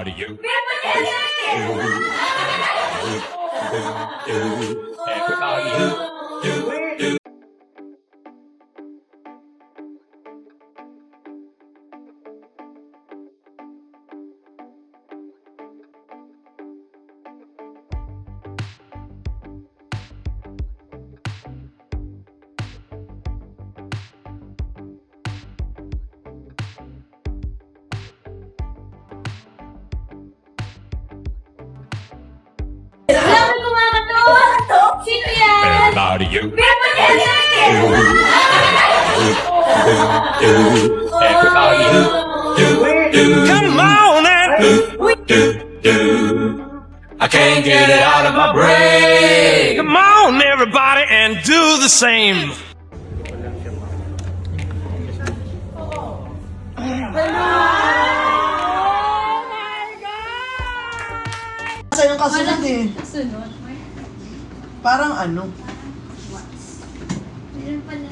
proud of you. Everybody, Sabi ko mga katawa! Sino yan? everybody, you. Everybody, Come on and I can't get it out of my brain. come on, everybody, and do the same. Kasi yung kasunod eh. Sunod. Parang ano, Meron pala.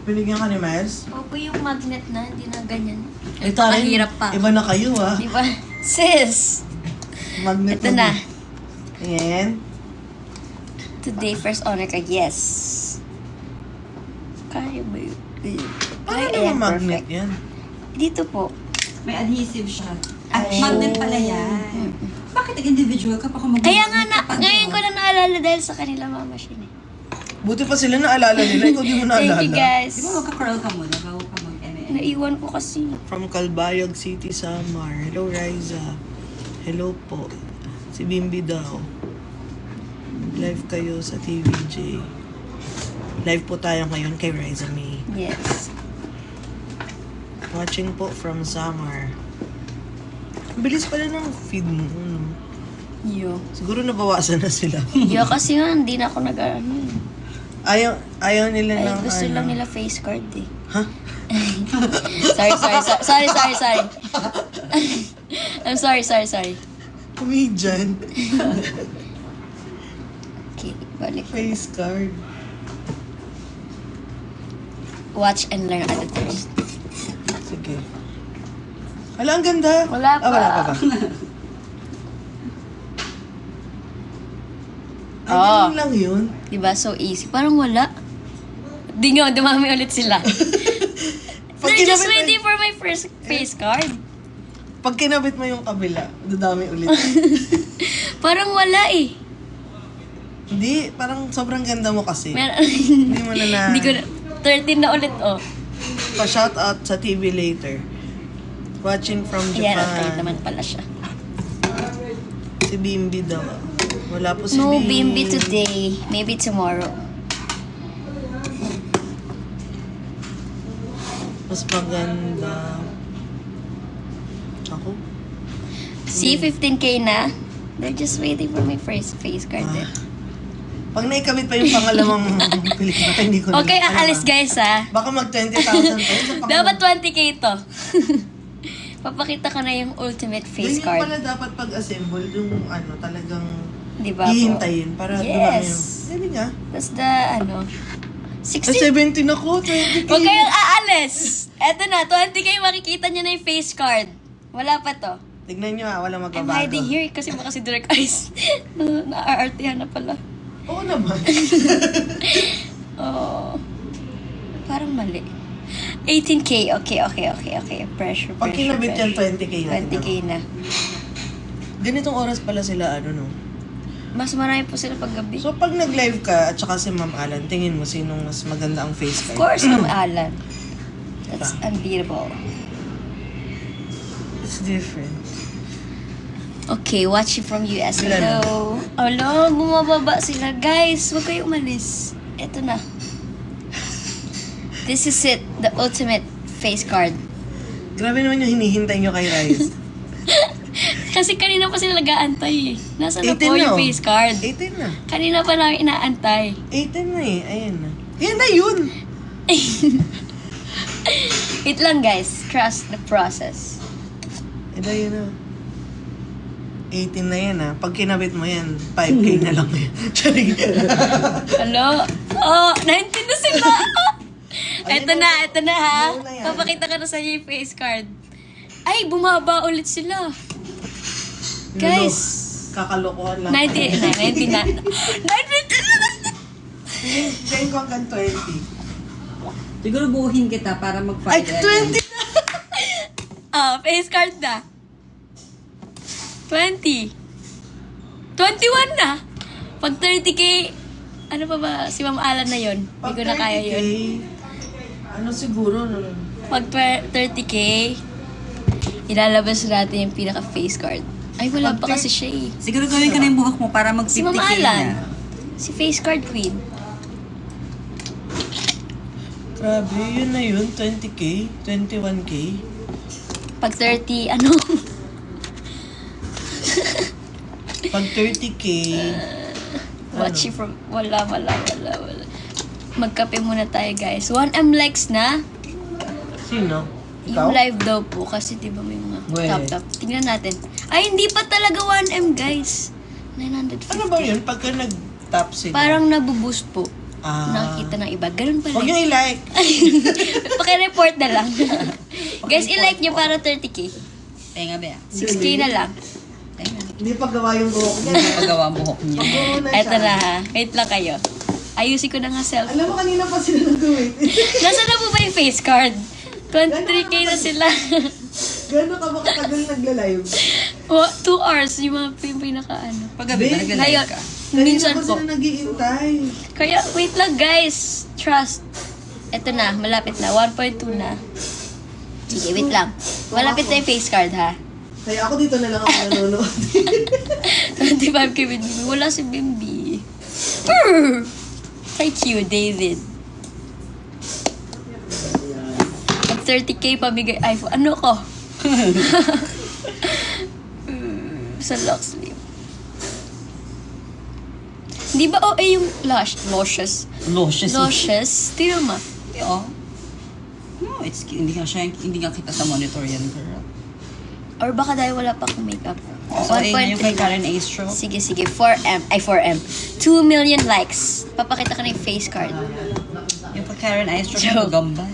binigyan ka ni Miles? Opo yung magnet na, hindi na ganyan. Ito rin, Mahirap pa. iba na kayo ah. Di ba? Sis! Magnet Ito na. Ayan. Today, first honor ka. Yes. Kaya ba yun? Paano Ayan, naman magnet perfect. yan? Dito po. May adhesive siya. At Ay. magnet pala yan. Bakit individual ka pa kung Kaya nga na, ngayon ko na naalala dahil sa kanila mama siya eh. Buti pa sila naalala nila, ikaw di mo naalala. Thank you guys. Di ba magka-curl ka muna bago ka mag-ML? Naiwan ko kasi. From Calbayog City, Samar. Hello, Riza. Hello po. Si Bimbi daw. Live kayo sa TVJ. Live po tayo ngayon kay Riza May. Yes. Watching po from Samar. Ang bilis pala ng feed mo. Ano? Yo. Siguro nabawasan na sila. Yo, kasi nga, hindi na ako nag-ano eh. Ayaw nila Ay, ng gusto ano. lang nila face card eh. Ha? Sorry. I'm sorry. Comedian. Okay, balik. Face card. Watch and learn at the first. Sige. Hala, ang ganda. Wala pa. Wala pa ba? Ay, Oo. ganun lang yun. Diba? So easy. Parang wala. Di nga, dumami ulit sila. Pag They're just kinabit mo waiting for my first face card. Pag kinabit mo yung kabila, dadami ulit. Parang wala eh. Hindi, parang sobrang ganda mo kasi. Hindi Hindi mo na ko na. 13 na ulit oh. pa-shoutout sa TV later. Watching from Ayan, okay Japan. naman pala siya. Si Bimbi daw. Wala po si No Bimbi. bimbi today. Maybe tomorrow. Mas maganda. Ako? See, 15K na. They're just waiting for my first face card eh. Pag naikabit pa yung pangalawang pelikula, hindi ko Okay, aalis guys ah. Baka mag 20,000 pa yun sa pangalawang. Dapat 20K to. Papakita ko na yung ultimate face Yun yung card. pala dapat pag-assemble, yung ano, talagang Di ba po? hihintayin para dumami yung... Yes. Hindi nga. Tapos the, ano, Ay, 60. 17 ako, 20K. Huwag kayong aalis. Eto na, 20K makikita nyo na yung face card. Wala pa to. Tignan nyo walang I'm magbabago. hiding here kasi baka si Direct Eyes na-aartihan na pala. Oo naman. Oh. Parang mali. 18K. Okay. Pressure. Pag kinabit yan, 20K na. 20K na. Ganitong oras pala sila, ano no? Mas marami po sila paggabi. So, pag nag-live ka, at saka si Ma'am Alan, tingin mo sinong mas maganda ang face Of card? course, Ma'am Alan. That's unbeatable. It's different. Okay, watching from US. Ilan na? Hello. Hello, bumababa sila. Guys, huwag kayo umalis. Ito na. This is it. The ultimate face card. Grabe naman yung hinihintay nyo kay Rice. Kasi kanina pa sila nag-aantay eh. Nasaan na 18 po na, yung oh. face card? 18 na. Kanina pa namin inaantay. 18 na eh. Ayan na. Yan na yun! Wait lang guys. Trust the process. Ito yun na. 18 na yan ah. Pag kinabit mo yan, 5K na lang yan. Charing. Hello? Oh, 19 na sila. Ito na ha. Ano na yan? Papakita ko na sa inyo yung face card. Ay, bumaba ulit sila. Guys, Kakalokohan lang. 99. Gain ko hanggang 20. Siguro buuhin kita para Ay, mag-file. 20! Face card na. 20. 21 na. Pag 30k, ano pa ba? Si Ma'am Alan na yon. Hindi ko na kaya yun. Ano siguro? Pag 30k, ilalabas natin yung pinaka-face card. Ay, wala pa kasi siya eh. Siguro gawin ka na yung buhok mo para mag Si 50k Ma'am Alan. na. Si face card queen. Grabe, yun na yun. 20k, 21k. Pag 30, ano? Pag 30k, Watch it from... Wala. Magkape muna tayo, guys. 1M likes na. sino? Yung Ikaw? live daw po kasi di ba may mga Weh. top. Tingnan natin. Ay, hindi pa talaga 1M, guys. 950. Ano ba yun? Pagka nag-top sila? Parang nabuboost po. Ah. Nakita ng iba. Ganun pala. Huwag nyo i-like. Pakireport na lang. Guys, i-like nyo para 30k. Tenga ba? 6k na lang. Tenga. Hindi pa gawa yung buhok niya. Pagawa ang buhok niya. Eto na ha. Wait lang kayo. Ayusin ko na nga self. Alam mo, kanina pa sila nag-wait. Nasaan na po ba yung face card? 23k na sila. Gano'n ka ba katagal nagla-live? 2 hours. Yung pinaka ano. Paggabi ba Babe, nagla-live Ngayon, ka? minsan Kanina pa po. sila nag-iintay. Kaya, wait lang guys. Trust. Eto na, malapit na. 1.2 na. Sige, wait lang. Malapit na yung face card, ha? Kaya ako dito na lang ako nanonood. 25k with Bimbi. Wala si Bimbi. Brr! Thank you, David. Pag 30k pamigay iPhone. Ano ko? Sa lock sleeve. Di ba OA yung luscious? Luscious. Luscious? Tingnan mo. Oo. No, hindi nga kita sa monitor yan, girl. Or baka dahil wala pa akong makeup. So, ayun yung kay 1.3. Karen Astro. Sige, 4M. Ay, 4M. 2 million likes. Papakita ko na yung face card. Yung kay Karen Astro Joke. yung gamba.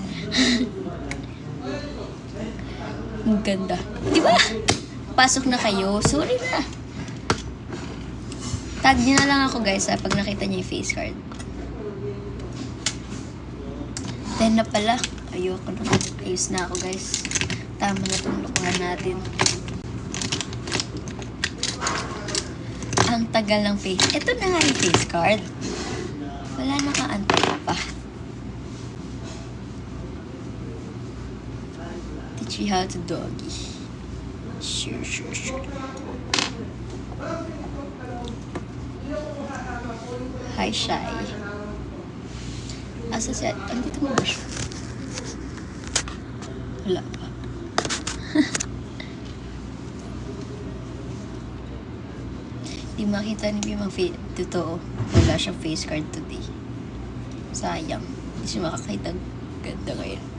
Ang ganda. Di ba? Pasok na kayo. Sorry na. Tag niyo na lang ako, guys, ha, pag nakita niyo yung face card. 10 na pala. Ayoko na. Ayos na ako, guys. Tama na itong lukuhan natin. Ang tagal ng face. Ito na nga yung face card. Wala nakaantay pa. Teach you how to doggy. Sure. Hi, Shy. Asa siya? Andito mo ba siya? Wala pa. Di makita ni Bimang totoo. Wala siyang face card today. Sayang. Hindi siya makakita. Ganda ngayon.